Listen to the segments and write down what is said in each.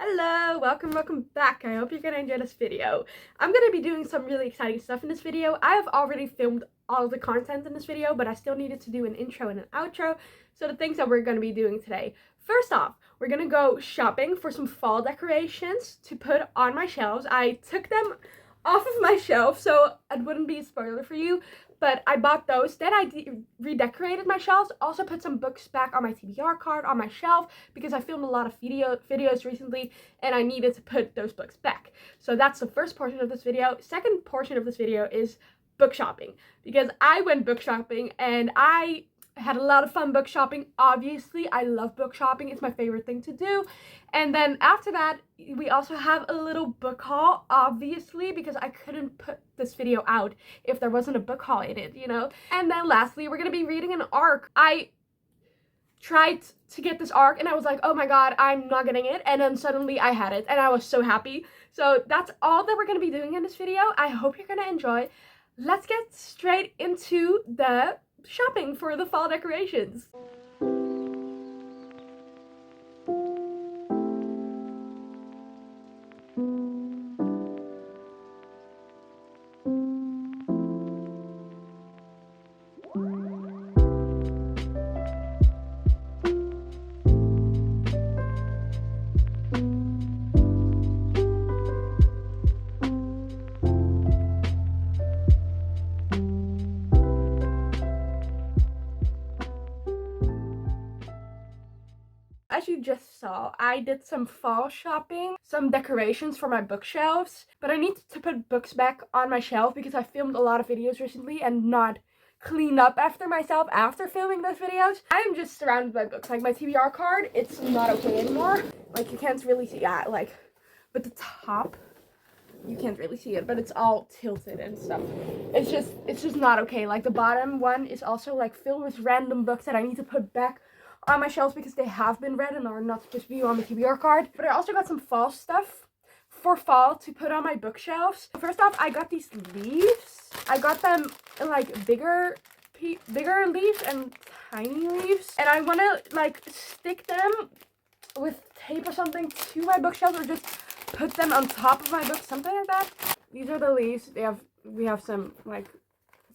Hello, welcome back. I hope you're gonna enjoy this video. I'm gonna be doing some really exciting stuff in this video. I have already filmed all of the content in this video, but I still needed to do an intro and an outro. So the things that we're gonna be doing today. First off, we're gonna go shopping for some fall decorations to put on my shelves. I took them off of my shelf, so it wouldn't be a spoiler for you, but I bought those. Then I redecorated my shelves, also put some books back on my TBR card on my shelf because I filmed a lot of videos recently and I needed to put those books back. So that's the first portion of this video. Second portion of this video is book shopping, because I went book shopping and I had a lot of fun book shopping. Obviously, I love book shopping. It's my favorite thing to do. And then after that, we also have a little book haul, obviously, because I couldn't put this video out if there wasn't a book haul in it, you know? And then lastly, we're gonna be reading an arc. I tried to get this arc and I was like, oh my god, I'm not getting it. And then suddenly I had it and I was so happy. So that's all that we're gonna be doing in this video. I hope you're gonna enjoy. Let's get straight into the shopping for the fall decorations. As you just saw, I did some fall shopping, some decorations for my bookshelves, but I need to put books back on my shelf because I filmed a lot of videos recently and not clean up after myself after filming those videos. I am just surrounded by books. Like my TBR card, it's not okay anymore. Like you can't really see, yeah, like, but the top, you can't really see it, but it's all tilted and stuff. It's just not okay. Like the bottom one is also like filled with random books that I need to put back on my shelves because they have been read and are not supposed to be on the TBR card. But I also got some fall stuff for fall to put on my bookshelves. First off, I got these leaves. I got them in like bigger leaves and tiny leaves. And I want to like stick them with tape or something to my bookshelves or just put them on top of my books, something like that. These are the leaves. We have some like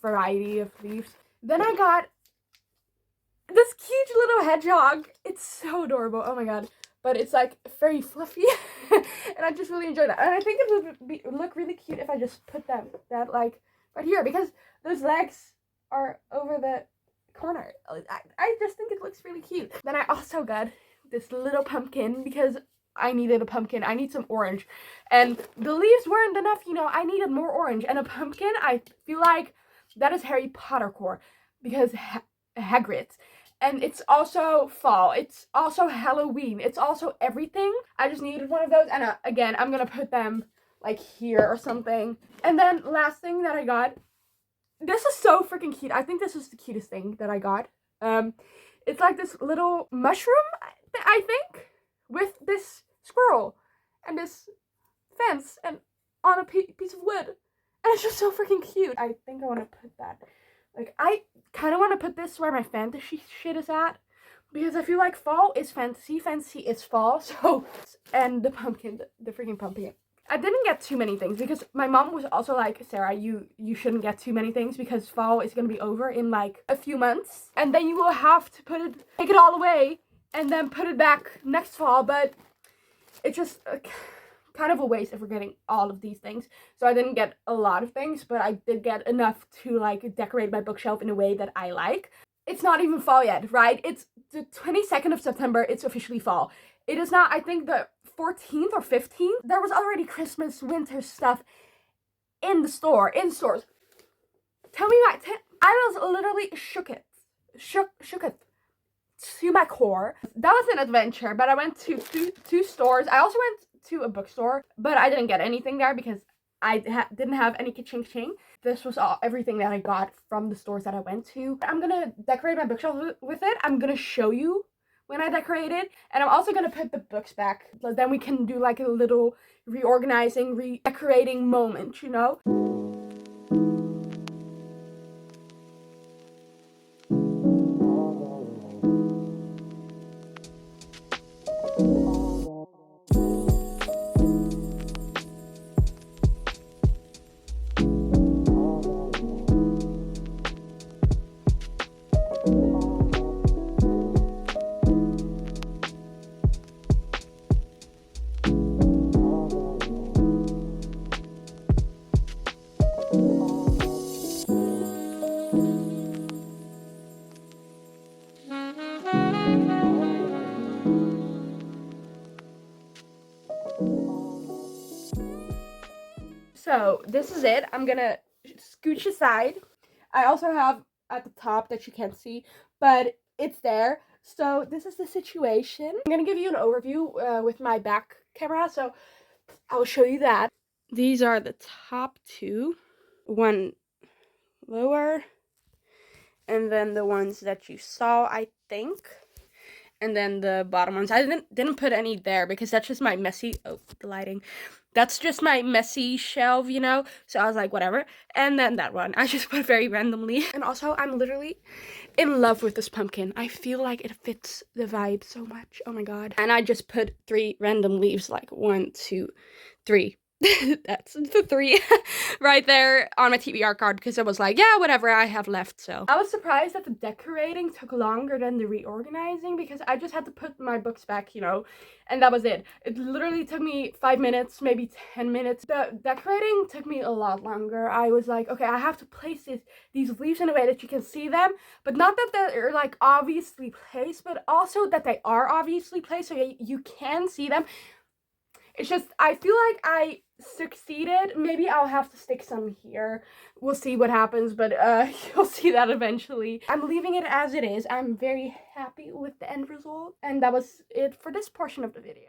variety of leaves. Then I got this cute little hedgehog. It's so adorable. Oh my god. But it's like very fluffy and I just really enjoy that. And I think it would look really cute if I just put that like right here because those legs are over the corner. I just think it looks really cute. Then I also got this little pumpkin because I needed a pumpkin. I need some orange. And the leaves weren't enough, you know. I needed more orange. And a pumpkin, I feel like that is Harry Potter core because Hagrid. And it's also fall. It's also Halloween. It's also everything. I just needed one of those. And again, I'm gonna put them like here or something. And then last thing that I got. This is so freaking cute. I think this is the cutest thing that I got. It's like this little mushroom, I think, with this squirrel and this fence and on a piece of wood. And it's just so freaking cute. I think I want to put that. Like, I kind of want to put this where my fantasy shit is at. Because I feel like fall is fantasy. Fantasy is fall. So, and the pumpkin, the freaking pumpkin. I didn't get too many things because my mom was also like, Sarah, you shouldn't get too many things because fall is going to be over in like a few months. And then you will have to take it all away and then put it back next fall. But it's just kind of a waste if we're getting all of these things. So I didn't get a lot of things, but I did get enough to like decorate my bookshelf in a way that I like. It's not even fall yet, right? It's the 22nd of September. It's officially fall. It is not, I think, the 14th or 15th. There was already Christmas, winter stuff in the stores. Tell me why. I was literally shook it to my core. That was an adventure, but I went to two stores. I also went to a bookstore, but I didn't get anything there because I didn't have any ka-ching. This was everything that I got from the stores that I went to. I'm gonna decorate my bookshelf with it. I'm gonna show you when I decorate it, and I'm also gonna put the books back. So then we can do like a little reorganizing, redecorating moment, you know? So this is it. I'm gonna scooch aside. I also have at the top that you can't see, but it's there. So this is the situation. I'm gonna give you an overview with my back camera, so I'll show you that. These are the top two, one lower, and then the ones that you saw, I think, and then the bottom ones. I didn't put any there because that's just my messy, oh, the lighting. That's just my messy shelf, you know? So I was like, whatever. And then that one, I just put very randomly. And also, I'm literally in love with this pumpkin. I feel like it fits the vibe so much. Oh my god. And I just put 3 random leaves, like 1, 2, 3. That's the 3 right there on my TBR card because I was like, yeah, whatever I have left. So I was surprised that the decorating took longer than the reorganizing because I just had to put my books back, you know, and that was it. It literally took me 5 minutes, maybe 10 minutes. The decorating took me a lot longer. I was like, okay, I have to place these leaves in a way that you can see them, but not that they're like obviously placed, but also that they are obviously placed so you can see them. It's just, I feel like I succeeded. Maybe I'll have to stick some here. We'll see what happens, but you'll see that eventually. I'm leaving it as it is. I'm very happy with the end result. And that was it for this portion of the video.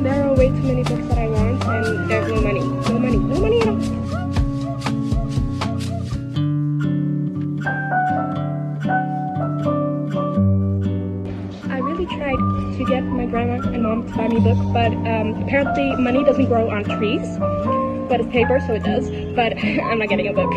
There are way too many books that I want, and there's no money. No money. No money at all. I really tried to get my grandma and mom to buy me a book, but apparently money doesn't grow on trees, but it's paper, so it does. But I'm not getting a book.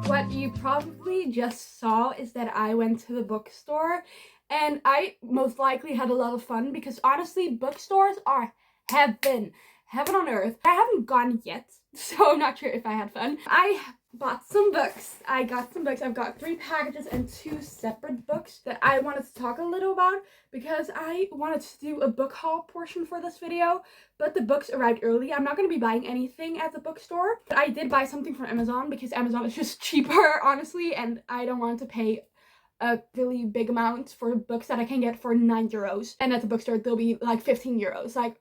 What you probably just saw is that I went to the bookstore. And I most likely had a lot of fun because honestly, bookstores are heaven. Heaven on earth. I haven't gone yet, so I'm not sure if I had fun. I bought some books. I got some books. I've got 3 packages and 2 separate books that I wanted to talk a little about because I wanted to do a book haul portion for this video, but the books arrived early. I'm not going to be buying anything at the bookstore, but I did buy something from Amazon because Amazon is just cheaper, honestly, and I don't want to pay a really big amount for books that I can get for 9 euros, and at the bookstore they'll be like 15 euros. Like,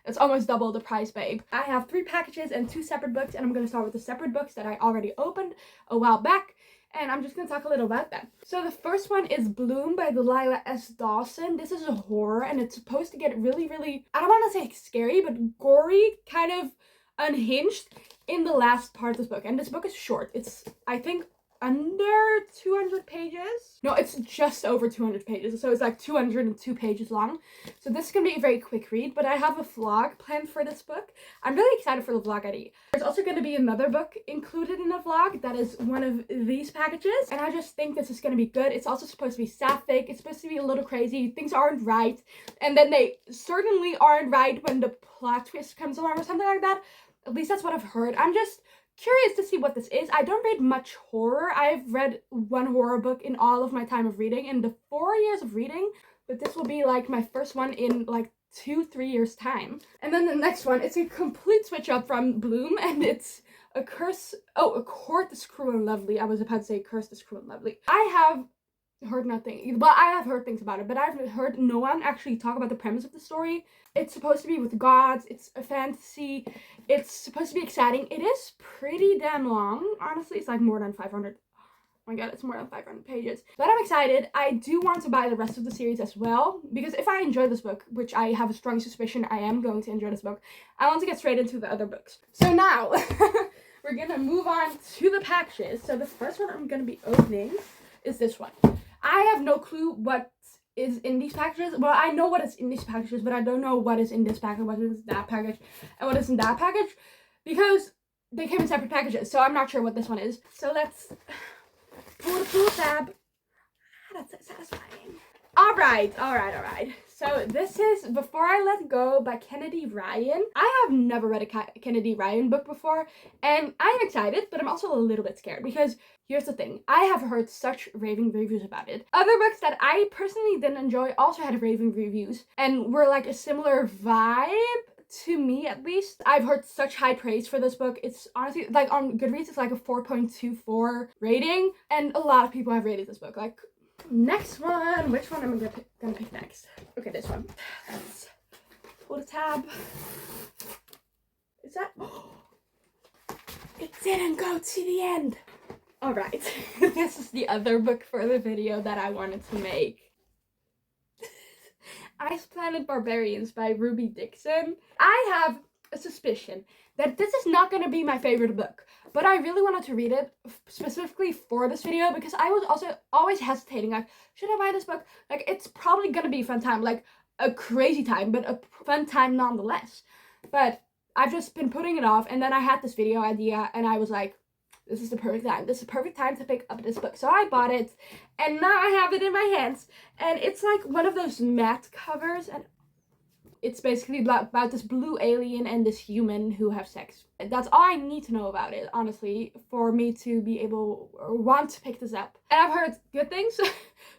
it's almost double the price, babe. I have 3 packages and 2 separate books, and I'm gonna start with the separate books that I already opened a while back, and I'm just gonna talk a little about that. So the first one is Bloom by Delilah S. Dawson. This is a horror, and it's supposed to get really, I don't want to say scary, but gory, kind of unhinged in the last part of this book. And this book is short. It's, I think, under 200 pages. No, it's just over 200 pages. So it's like 202 pages long. So this is going to be a very quick read, but I have a vlog planned for this book. I'm really excited for the vlog idea. There's also going to be another book included in the vlog that is one of these packages. And I just think this is going to be good. It's also supposed to be sapphic. It's supposed to be a little crazy. Things aren't right. And then they certainly aren't right when the plot twist comes along or something like that. At least that's what I've heard. I'm just curious to see what this is. I don't read much horror. I've read 1 horror book in all of my time of reading in the 4 years of reading, but this will be like my first one in like 2-3 years time. And then the next one, it's a complete switch up from Bloom, and it's A Court is Cruel and Lovely. I was about to say Curse is Cruel and Lovely. I have heard nothing, but I have heard things about it, but I've heard no one actually talk about the premise of the story. It's supposed to be with gods, it's a fantasy, it's supposed to be exciting. It is pretty damn long, honestly. It's like more than 500 my god, it's more than 500 pages. But I'm excited. I do want to buy the rest of the series as well, because if I enjoy this book, which I have a strong suspicion I am going to enjoy this book, I want to get straight into the other books. So now, we're gonna move on to the packages. So the first one I'm gonna be opening is this one. I have no clue what is in these packages. Well, I know what is in these packages, but I don't know what is in this package, what is that package, and what is in that package, because they came in separate packages, so I'm not sure what this one is. So let's pull the tab. That's so satisfying. All right. So this is Before I Let Go by Kennedy Ryan. I have never read a Kennedy Ryan book before, and I'm excited, but I'm also a little bit scared, because here's the thing. I have heard such raving reviews about it. Other books that I personally didn't enjoy also had raving reviews, and were like a similar vibe. To me, at least. I've heard such high praise for this book. It's honestly, like, on Goodreads, it's like a 4.24 rating, and a lot of people have rated this book. Like, next one. Which one am I gonna pick next? Okay, this one. Let's pull the tab. Is that... It didn't go to the end. Alright. This is the other book for the video that I wanted to make. Ice Planet Barbarians by Ruby Dixon. I have a suspicion that this is not going to be my favorite book, but I really wanted to read it specifically for this video, because I was also always hesitating, like, should I buy this book? Like, it's probably going to be a fun time, like a crazy time, but a fun time nonetheless. But I've just been putting it off, and then I had this video idea, and I was like, this is the perfect time. This is the perfect time to pick up this book. So I bought it, and now I have it in my hands. And it's like one of those matte covers, and it's basically about this blue alien and this human who have sex. That's all I need to know about it, honestly, for me to be able or want to pick this up. And I've heard good things,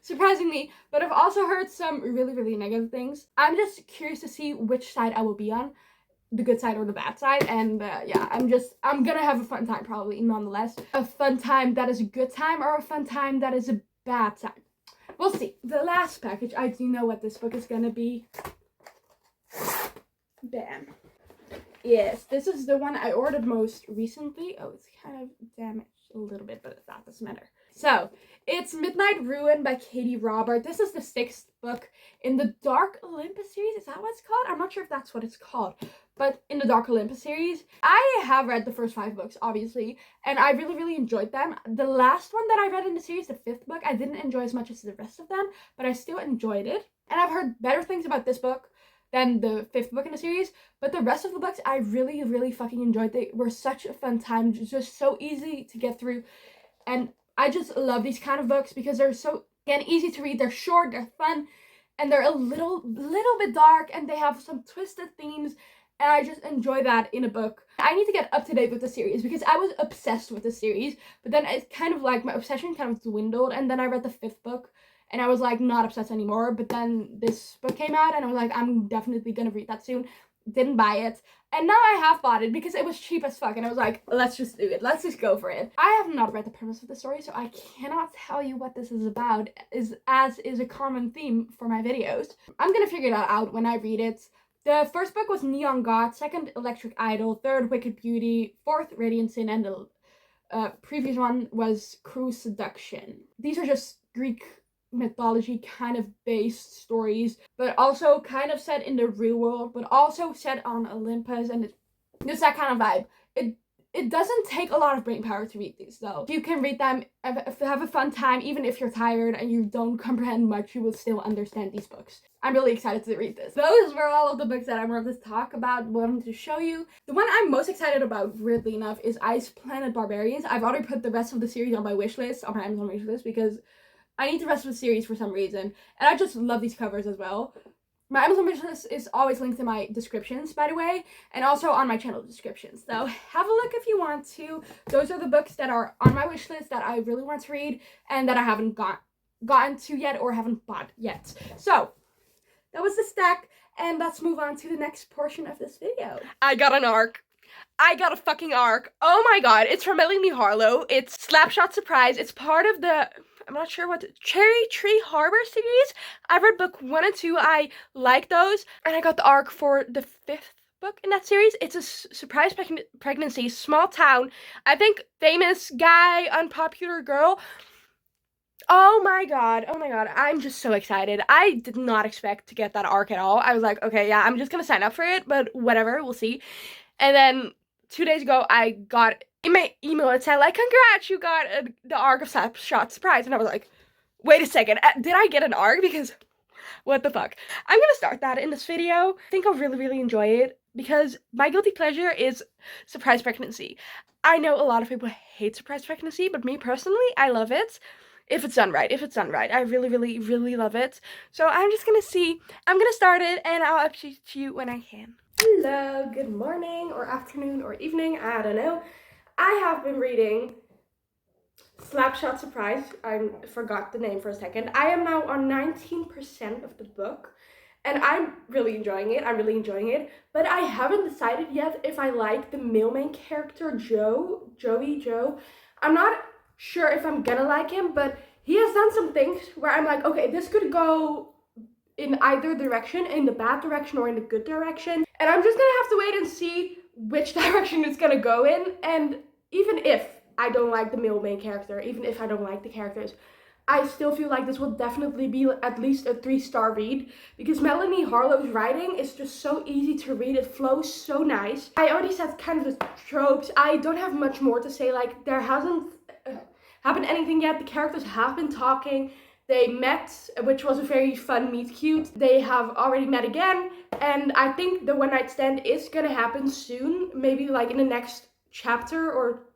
surprisingly, but I've also heard some really, really negative things. I'm just curious to see which side I will be on. The good side or the bad side, and yeah, I'm gonna have a fun time, probably, nonetheless. A fun time that is a good time, or a fun time that is a bad time. We'll see. The last package, I do know what this book is gonna be. Bam. Yes, this is the one I ordered most recently. Oh, it's kind of damaged a little bit, but that doesn't matter. So, it's Midnight Ruin by Katie Robert. This is the 6th book in the Dark Olympus series. Is that what it's called? I'm not sure if that's what it's called. But in the Dark Olympus series, I have read the first 5 books, obviously, and I really, really enjoyed them. The last one that I read in the series, the 5th book, I didn't enjoy as much as the rest of them, but I still enjoyed it. And I've heard better things about this book than the 5th book in the series, but the rest of the books I really, really fucking enjoyed. They were such a fun time, just so easy to get through, and I just love these kind of books because they're so, again, easy to read. They're short, they're fun, and they're a little bit dark, and they have some twisted themes, and I just enjoy that in a book. I need to get up to date with the series because I was obsessed with the series, but then it's kind of like my obsession kind of dwindled, and then I read the 5th book, and I was like not obsessed anymore, but then this book came out, and I was like, I'm definitely gonna read that soon. Didn't buy it, and now I have bought it because it was cheap as fuck, and I was like, let's just do it, let's just go for it. I have not read the premise of the story, so I cannot tell you what this is about, as is a common theme for my videos. I'm gonna figure that out when I read it. The first book was Neon God, 2nd Electric Idol, 3rd Wicked Beauty, 4th Radiant Sin, and the previous one was Cruel Seduction. These are just Greek mythology kind of based stories, but also kind of set in the real world, but also set on Olympus, and it's that kind of vibe. It doesn't take a lot of brain power to read these, though. You can read them, have a fun time, even if you're tired and you don't comprehend much, you will still understand these books. I'm really excited to read this. Those were all of the books that I wanted to talk about, wanted to show you. The one I'm most excited about, weirdly enough, is Ice Planet Barbarians. I've already put the rest of the series on my wish list, on my Amazon wish list, because I need the rest of the series for some reason, and I just love these covers as well. My Amazon wish list is always linked in my descriptions, by the way, and also on my channel descriptions. So have a look if you want to. Those are the books that are on my wish list that I really want to read and that I haven't gotten to yet or haven't bought yet. So that was the stack, and let's move on to the next portion of this video. I got an ARC. I got a fucking ARC. Oh my god, it's from Melanie Harlow. It's Slapshot Surprise. It's part of the, I'm not sure what, Cherry Tree Harbor series. I read book 1 and 2. I like those. And I got the ARC for the 5th book in that series. It's a surprise pregnancy, small town. I think famous guy, unpopular girl. Oh my god, I'm just so excited. I did not expect to get that arc at all. I was like, okay, yeah, I'm just gonna sign up for it, but whatever, we'll see. And then 2 days ago, I got in my email, it said like, congrats, you got the arc of Snapshot Surprise. And I was like, wait a second, did I get an arc? Because what the fuck? I'm gonna start that in this video. I think I'll really enjoy it because my guilty pleasure is surprise pregnancy. I know a lot of people hate surprise pregnancy, but me personally, I love it. If it's done right, I really love it. So I'm just gonna see, I'm gonna start it and I'll update you when I can. Hello, good morning or afternoon or evening, I don't know. I have been reading Snapshot Surprise. I forgot the name for a second. I am now on 19% of the book and I'm really enjoying it. But I haven't decided yet if I like the male main character, Joe. I'm not sure if I'm gonna like him, but he has done some things where I'm like, okay, this could go in either direction, in the bad direction or in the good direction. And I'm just gonna have to wait and see which direction it's gonna go in. And even if I don't like the male main character, even if I don't like the characters, I still feel like this will definitely be at least a 3-star read because Melanie Harlow's writing is just so easy to read. It flows so nice. I already said kind of the tropes. I don't have much more to say. Like, there hasn't happened anything yet. The characters have been talking. They met, which was a very fun meet cute. They have already met again, and I think the one night stand is gonna happen soon, maybe like in the next chapter or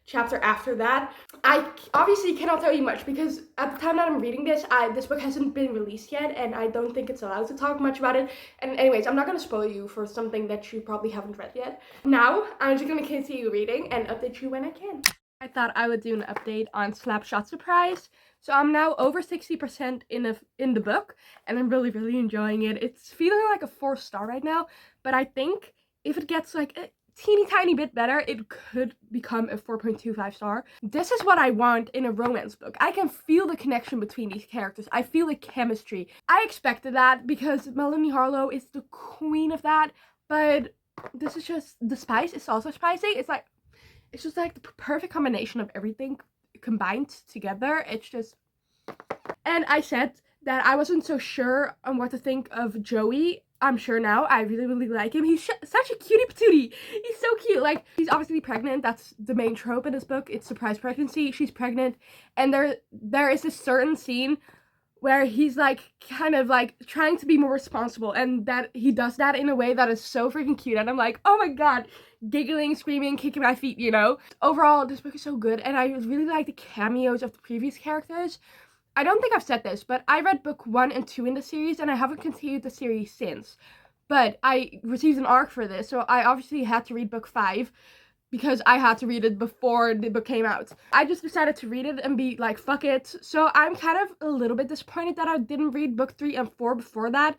chapter after that. I obviously cannot tell you much because at the time that I'm reading this, this book hasn't been released yet, and I don't think it's allowed to talk much about it. And anyways, I'm not gonna spoil you for something that you probably haven't read yet. Now, I'm just gonna continue reading and update you when I can. I thought I would do an update on Snapshot Surprise. So I'm now over 60% in the book, and I'm really enjoying it. It's feeling like a 4-star right now, but I think if it gets like a teeny tiny bit better, it could become a 4.25 star. This is what I want in a romance book. I can feel the connection between these characters. I feel the chemistry. I expected that because Melanie Harlow is the queen of that, but this is just, the spice is also spicy. It's just like the perfect combination of everything combined together. It's just, and I said that I wasn't so sure on what to think of Joey. I'm sure now. I really like him. He's such a cutie patootie. He's so cute. Like, he's obviously pregnant. That's the main trope in this book. It's surprise pregnancy. She's pregnant, and there is this certain scene where he's like kind of like trying to be more responsible, and that he does that in a way that is so freaking cute, and I'm like, oh my god, giggling, screaming, kicking my feet, you know? Overall, this book is so good, and I really like the cameos of the previous characters. I don't think I've said this, but I read book 1 and 2 in the series, and I haven't continued the series since. But I received an arc for this, so I obviously had to read book 5, because I had to read it before the book came out. I just decided to read it and be like, fuck it. So I'm kind of a little bit disappointed that I didn't read book 3 and 4 before that,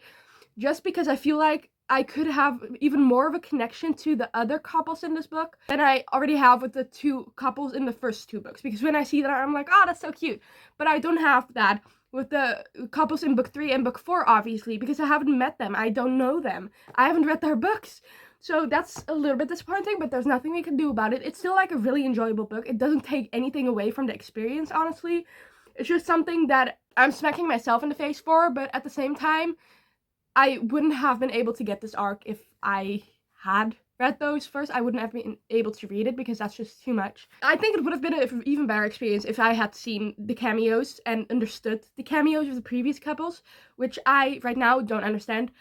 just because I feel like I could have even more of a connection to the other couples in this book than I already have with the 2 couples in the first 2 books. Because when I see that, I'm like, oh, that's so cute. But I don't have that with the couples in book 3 and book 4, obviously, because I haven't met them. I don't know them. I haven't read their books. So that's a little bit disappointing, but there's nothing we can do about it. It's still like a really enjoyable book. It doesn't take anything away from the experience, honestly. It's just something that I'm smacking myself in the face for, but at the same time, I wouldn't have been able to get this arc if I had read those first. I wouldn't have been able to read it because that's just too much. I think it would have been an even better experience if I had seen the cameos and understood the cameos of the previous couples, which I right now don't understand.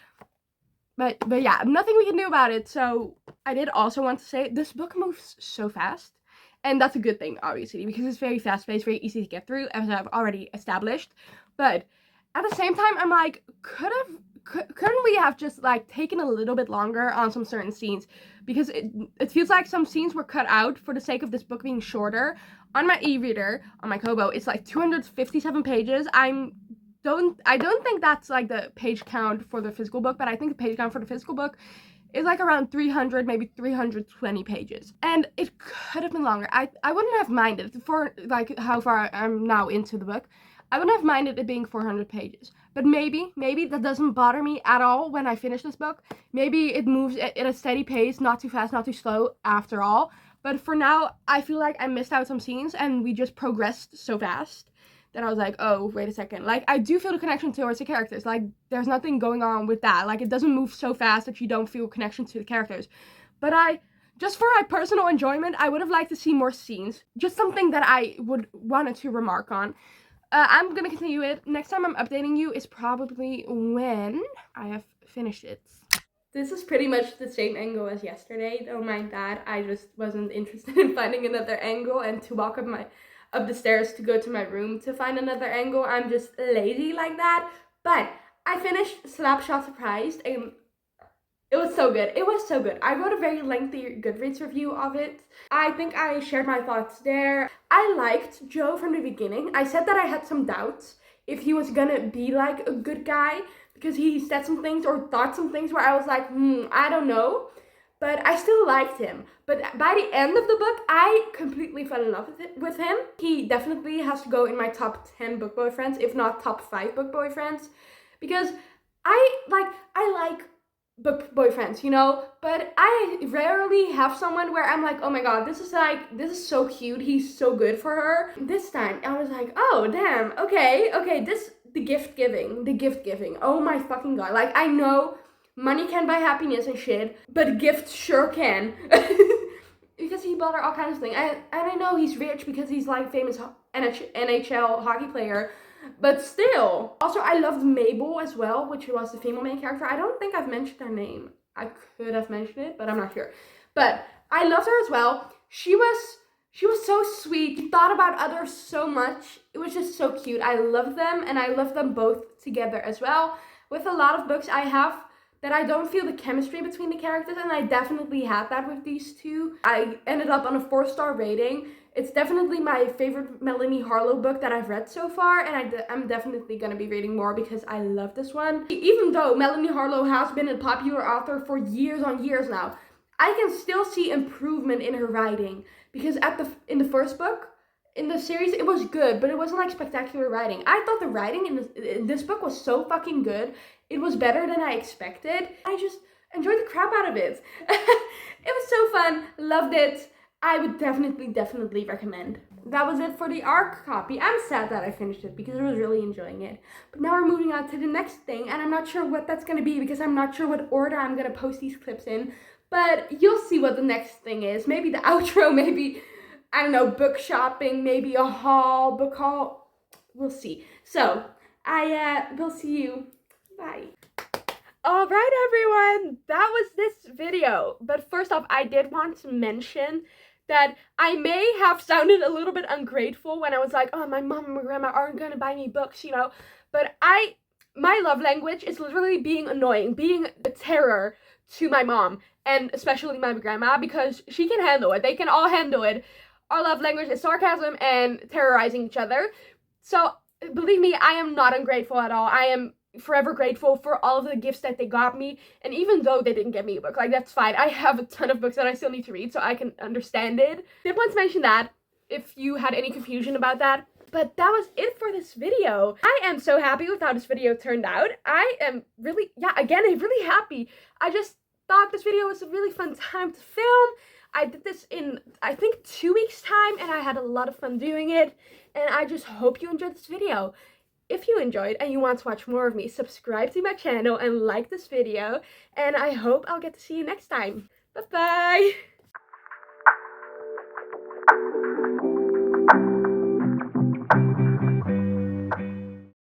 But yeah, nothing we can do about it. So I did also want to say this book moves so fast, and that's a good thing, obviously, because it's very fast-paced, very easy to get through, as I've already established. But at the same time, I'm like, couldn't we have just like taken a little bit longer on some certain scenes? Because it feels like some scenes were cut out for the sake of this book being shorter. On my e-reader, on my Kobo, it's like 257 pages. I don't think that's like the page count for the physical book, but I think the page count for the physical book is like around 300, maybe 320 pages. And it could have been longer. I wouldn't have minded for like how far I'm now into the book. I wouldn't have minded it being 400 pages. But maybe that doesn't bother me at all when I finish this book. Maybe it moves at a steady pace, not too fast, not too slow after all. But for now, I feel like I missed out some scenes and we just progressed so fast that I was like, oh, wait a second. Like, I do feel the connection towards the characters. Like, there's nothing going on with that. Like, it doesn't move so fast that you don't feel connection to the characters. But just for my personal enjoyment, I would have liked to see more scenes. Just something that I would wanted to remark on. I'm gonna continue it. Next time I'm updating you is probably when I have finished it. This is pretty much the same angle as yesterday. Don't mind that. I just wasn't interested in finding another angle and to walk up the stairs to go to my room to find another angle. I'm just lazy like that. But I finished Slapshot Surprised and it was so good. It was so good. I wrote a very lengthy Goodreads review of it. I think I shared my thoughts there. I liked Joe from the beginning. I said that I had some doubts if he was gonna be like a good guy because he said some things or thought some things where I was like, I don't know. But I still liked him. But by the end of the book, I completely fell in love with him. He definitely has to go in my top 10 book boyfriends, if not top 5 book boyfriends. Because I like book boyfriends, you know, but I rarely have someone where I'm like, oh my god, this is so cute, he's so good for her. This time I was like, oh damn, okay, the gift giving, oh my fucking god. Like, I know money can buy happiness and shit, but gifts sure can. Because he bought her all kinds of things, and I know he's rich because he's like famous NHL hockey player. But still. Also, I loved Mabel as well, which was the female main character. I don't think I've mentioned her name. I could have mentioned it, but I'm not sure. But I loved her as well. She was so sweet. She thought about others so much. It was just so cute. I loved them, and I love them both together as well. With a lot of books I have that I don't feel the chemistry between the characters, and I definitely had that with these two. I ended up on a 4-star rating. It's definitely my favorite Melanie Harlow book that I've read so far, and I'm definitely going to be reading more because I love this one. Even though Melanie Harlow has been a popular author for years on years now, I can still see improvement in her writing. Because in the first book, in the series, it was good, but it wasn't like spectacular writing. I thought the writing in this book was so fucking good. It was better than I expected. I just enjoyed the crap out of it. It was so fun. Loved it. I would definitely recommend. That was it for the ARC copy. I'm sad that I finished it because I was really enjoying it. But now we're moving on to the next thing, and I'm not sure what that's going to be because I'm not sure what order I'm going to post these clips in. But you'll see what the next thing is. Maybe the outro, maybe, I don't know, book shopping, maybe a haul, book haul. We'll see. So, I will see you. Bye. Alright everyone, that was this video. But first off, I did want to mention that I may have sounded a little bit ungrateful when I was like, oh, my mom and my grandma aren't gonna buy me books, you know. But my love language is literally being annoying, being a terror to my mom, and especially my grandma, because she can handle it. They can all handle it. Our love language is sarcasm and terrorizing each other. So, believe me, I am not ungrateful at all. I am forever grateful for all of the gifts that they got me, and even though they didn't get me a book, like, that's fine. I have a ton of books that I still need to read, so I can understand it. Did want to mention that, if you had any confusion about that. But that was it for this video. I am so happy with how this video turned out. I am really, I'm really happy. I just thought this video was a really fun time to film. I did this in, I think, 2 weeks' time, and I had a lot of fun doing it, and I just hope you enjoyed this video. If you enjoyed and you want to watch more of me, subscribe to my channel and like this video, and I hope I'll get to see you next time. Bye-bye!